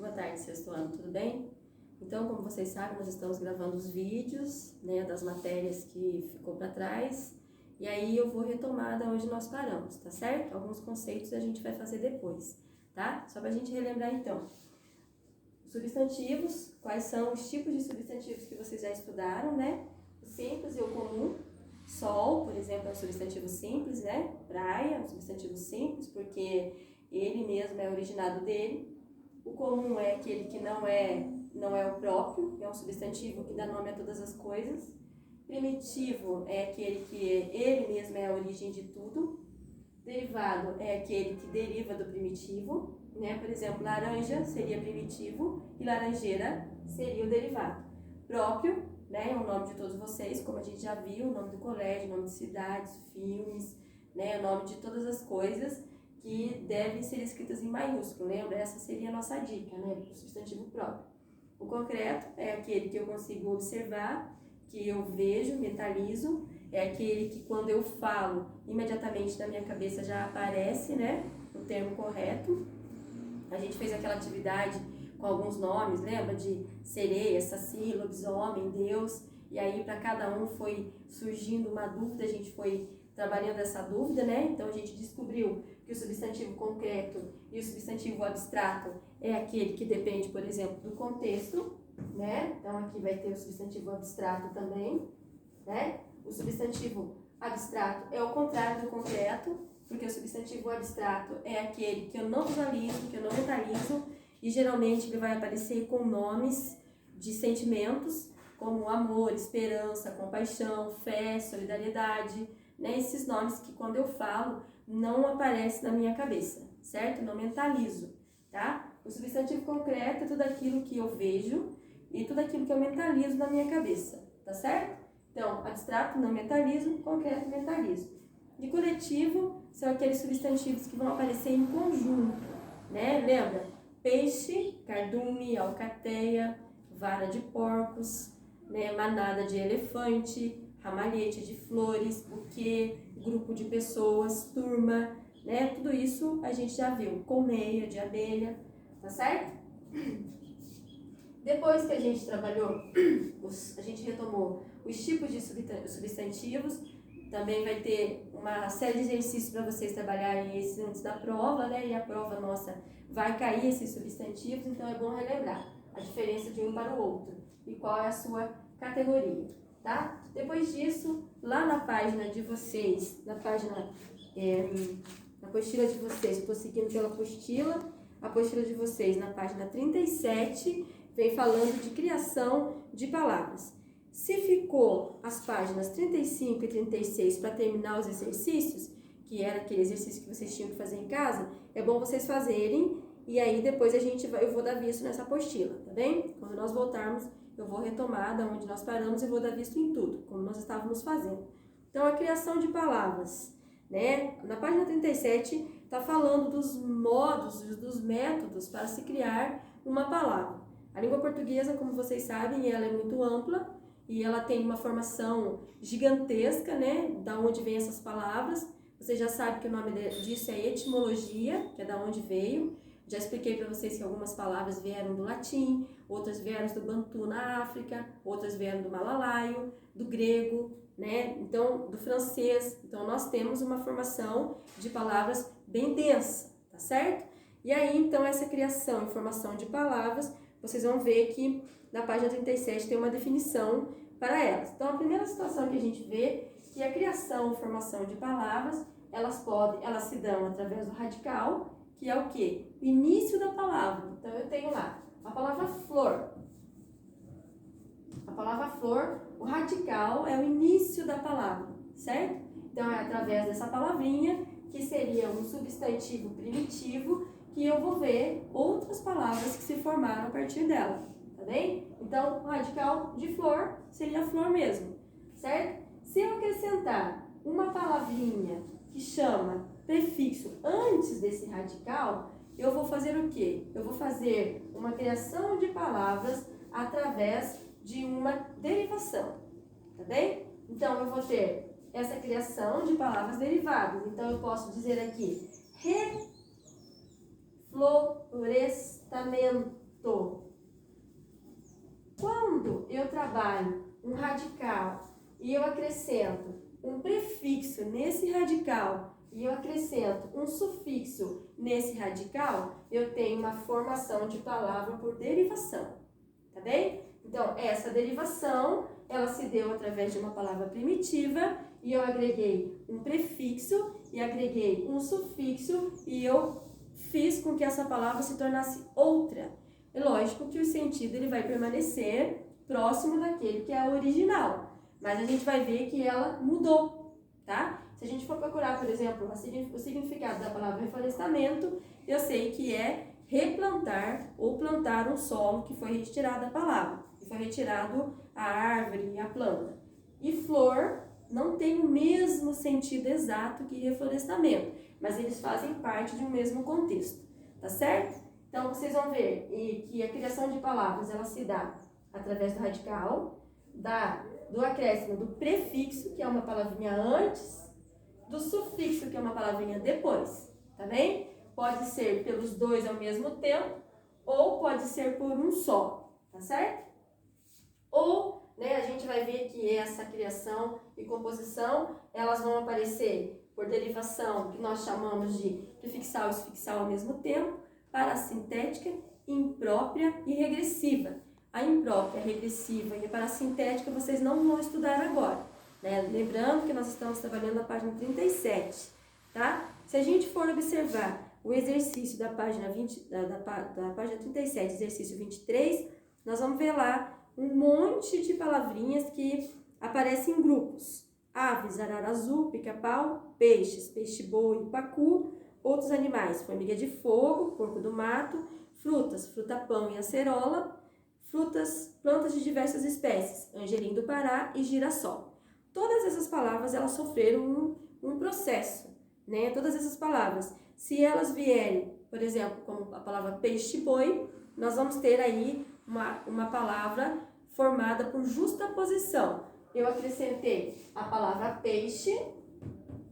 boa tarde, sexto ano, tudo bem? Então, como vocês sabem, nós estamos gravando os vídeos, né, das matérias que ficou para trás, e aí eu vou retomar da onde nós paramos, tá certo? Alguns conceitos a gente vai fazer depois, tá? Só para a gente relembrar então. Substantivos, quais são os tipos de substantivos que vocês já estudaram, né? O simples e o comum. Sol, por exemplo, é um substantivo simples, né? Praia é um substantivo simples, porque ele mesmo é originado dele. O comum é aquele que não é o próprio, é um substantivo que dá nome a todas as coisas. Primitivo é aquele que ele mesmo é a origem de tudo. Derivado é aquele que deriva do primitivo, né? Por exemplo, laranja seria primitivo e laranjeira seria o derivado. Próprio, né? É o nome de todos vocês, como a gente já viu, o nome do colégio, nome de cidades, filmes, né? O nome de todas as coisas que devem ser escritas em maiúsculo, lembra? Essa seria a nossa dica, né? O substantivo próprio. O concreto é aquele que eu consigo observar, que eu vejo, mentalizo, é aquele que quando eu falo, imediatamente na minha cabeça já aparece, né? O termo correto. A gente fez aquela atividade com alguns nomes, lembra? De sereia, saci, lobisomem, Deus, e aí para cada um foi surgindo uma dúvida, a gente foi trabalhando essa dúvida, né? Então a gente descobriu que o substantivo concreto e o substantivo abstrato é aquele que depende, por exemplo, do contexto, né? Então aqui vai ter o substantivo abstrato também, né? O substantivo abstrato é o contrário do concreto, porque o substantivo abstrato é aquele que eu não visualizo, que eu não mentalizo, e geralmente ele vai aparecer com nomes de sentimentos, como amor, esperança, compaixão, fé, solidariedade, né? Esses nomes que quando eu falo não aparecem na minha cabeça, certo? Não mentalizo, tá? O substantivo concreto é tudo aquilo que eu vejo e tudo aquilo que eu mentalizo na minha cabeça, tá certo? Então, abstrato não mentalizo, concreto mentalizo. De coletivo são aqueles substantivos que vão aparecer em conjunto, né? Lembra? Peixe, cardume, alcateia, vara de porcos, né? Manada de elefante, ramalhete de flores, buquê, grupo de pessoas, turma, né? Tudo isso a gente já viu, colmeia de abelha, tá certo? Depois que a gente trabalhou, a gente retomou os tipos de substantivos, também vai ter uma série de exercícios para vocês trabalharem esses antes da prova, né? E a prova nossa vai cair esses substantivos, então é bom relembrar a diferença de um para o outro e qual é a sua categoria, tá? Depois disso, lá na página de vocês, na apostila de vocês, eu estou seguindo pela apostila, a apostila de vocês na página 37, vem falando de criação de palavras. Se ficou as páginas 35 e 36 para terminar os exercícios, que era aquele exercício que vocês tinham que fazer em casa, é bom vocês fazerem e aí depois eu vou dar visto nessa apostila, tá bem? Quando nós voltarmos, eu vou retomar da onde nós paramos e vou dar visto em tudo, como nós estávamos fazendo. Então, a criação de palavras, né? Na página 37 está falando dos modos, dos métodos para se criar uma palavra. A língua portuguesa, como vocês sabem, ela é muito ampla e ela tem uma formação gigantesca, né? Da onde vêm essas palavras. Você já sabe que o nome disso é etimologia, que é da onde veio. Já expliquei para vocês que algumas palavras vieram do latim, outras vieram do Bantu na África, outras vieram do malalaio, do grego, né? Então, do francês. Então, nós temos uma formação de palavras bem densa, tá certo? E aí, então, essa criação e formação de palavras, vocês vão ver que na página 37 tem uma definição para elas. Então, a primeira situação que a gente vê é que a criação e formação de palavras, elas se dão através do radical, que é o quê? O início da palavra. Então, eu tenho lá a palavra flor. A palavra flor, o radical é o início da palavra, certo? Então, é através dessa palavrinha, que seria um substantivo primitivo, que eu vou ver outras palavras que se formaram a partir dela, tá bem? Então, o radical de flor seria a flor mesmo, certo? Se eu acrescentar uma palavrinha que chama prefixo antes desse radical, eu vou fazer o quê? Eu vou fazer uma criação de palavras através de uma derivação, tá bem? Então, eu vou ter essa criação de palavras derivadas. Então, eu posso dizer aqui, reflorestamento, trabalho um radical e eu acrescento um prefixo nesse radical e eu acrescento um sufixo nesse radical, eu tenho uma formação de palavra por derivação, tá bem? Então, essa derivação, ela se deu através de uma palavra primitiva e eu agreguei um prefixo e agreguei um sufixo e eu fiz com que essa palavra se tornasse outra. É lógico que o sentido ele vai permanecer próximo daquele que é o original, mas a gente vai ver que ela mudou, tá? Se a gente for procurar, por exemplo, o significado da palavra reflorestamento, eu sei que é replantar ou plantar um solo que foi retirado da palavra, que foi retirado a árvore e a planta. E flor não tem o mesmo sentido exato que reflorestamento, mas eles fazem parte de um mesmo contexto, tá certo? Então, vocês vão ver que a criação de palavras, ela se dá através do radical, do acréscimo do prefixo, que é uma palavrinha antes, do sufixo, que é uma palavrinha depois, tá bem? Pode ser pelos dois ao mesmo tempo, ou pode ser por um só, tá certo? Ou, né, a gente vai ver que essa criação e composição, elas vão aparecer por derivação, que nós chamamos de prefixal e sufixal ao mesmo tempo, parassintética, imprópria e regressiva. A imprópria, a regressiva e a parassintética vocês não vão estudar agora, né? Lembrando que nós estamos trabalhando na página 37, tá? Se a gente for observar o exercício da página, da página 37, exercício 23, nós vamos ver lá um monte de palavrinhas que aparecem em grupos. Aves, arara azul, pica-pau, peixes, peixe-boi, pacu, outros animais, formiga de fogo, porco do mato, frutas, fruta-pão e acerola, plantas de diversas espécies, angelim do Pará e girassol. Todas essas palavras, elas sofreram um processo, né? Todas essas palavras, se elas vierem, por exemplo, como a palavra peixe-boi, nós vamos ter aí uma palavra formada por justaposição. Eu acrescentei a palavra peixe,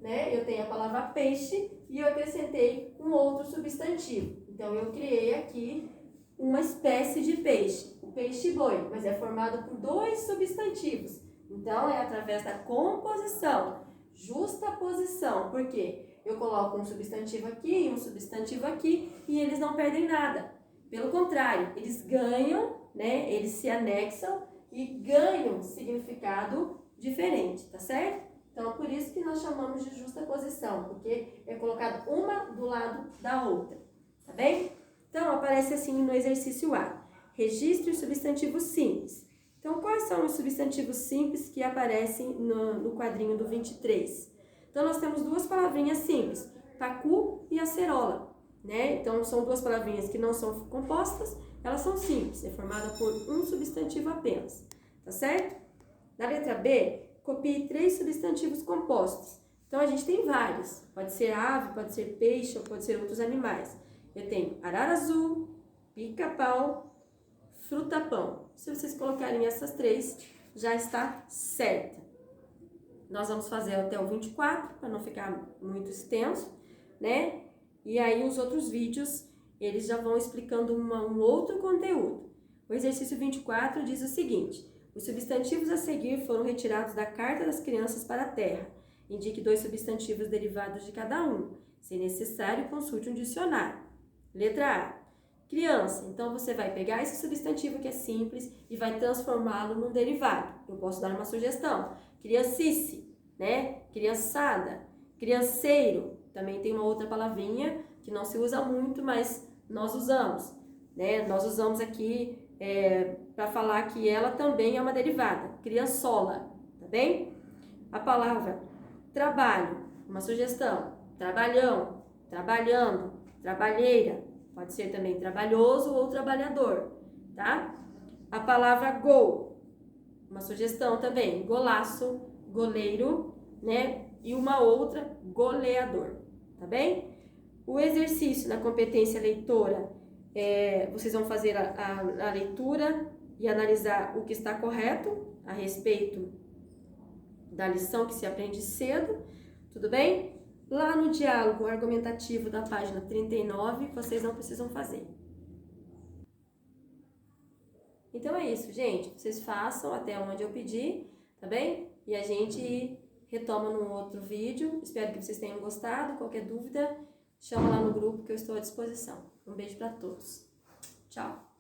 né? Eu tenho a palavra peixe e eu acrescentei um outro substantivo. Então, eu criei aqui uma espécie de peixe, o peixe-boi, mas é formado por dois substantivos. Então, é através da composição, justaposição, porque eu coloco um substantivo aqui e um substantivo aqui e eles não perdem nada. Pelo contrário, eles ganham, né? Eles se anexam e ganham significado diferente, tá certo? Então, por isso que nós chamamos de justaposição, porque é colocado uma do lado da outra, tá bem? Então, aparece assim no exercício A, registre os substantivos simples. Então, quais são os substantivos simples que aparecem no quadrinho do 23? Então, nós temos duas palavrinhas simples, pacu e acerola, né? Então, são duas palavrinhas que não são compostas, elas são simples, é formada por um substantivo apenas, tá certo? Na letra B, copie 3 substantivos compostos. Então, a gente tem vários, pode ser ave, pode ser peixe ou pode ser outros animais. Eu tenho arara azul, pica-pau, fruta-pão. Se vocês colocarem essas 3, já está certa. Nós vamos fazer até o 24, para não ficar muito extenso, né? E aí os outros vídeos, eles já vão explicando um outro conteúdo. O exercício 24 diz o seguinte: os substantivos a seguir foram retirados da Carta das Crianças para a Terra. Indique 2 substantivos derivados de cada um. Se necessário, consulte um dicionário. Letra A, criança. Então, você vai pegar esse substantivo que é simples e vai transformá-lo num derivado. Eu posso dar uma sugestão. Criancice, né? Criançada. Crianceiro. Também tem uma outra palavrinha que não se usa muito, mas nós usamos, né? Nós usamos aqui para falar que ela também é uma derivada. Criançola, tá bem? A palavra trabalho, uma sugestão. Trabalhão, trabalhando, trabalheira, pode ser também trabalhoso ou trabalhador, tá? A palavra gol, uma sugestão também, golaço, goleiro, né? E uma outra, goleador, tá bem? O exercício na competência leitora, vocês vão fazer a leitura e analisar o que está correto a respeito da lição que se aprende cedo, tudo bem? Lá no diálogo argumentativo da página 39, vocês não precisam fazer. Então é isso, gente. Vocês façam até onde eu pedi, tá bem? E a gente retoma num outro vídeo. Espero que vocês tenham gostado. Qualquer dúvida, chama lá no grupo que eu estou à disposição. Um beijo para todos. Tchau!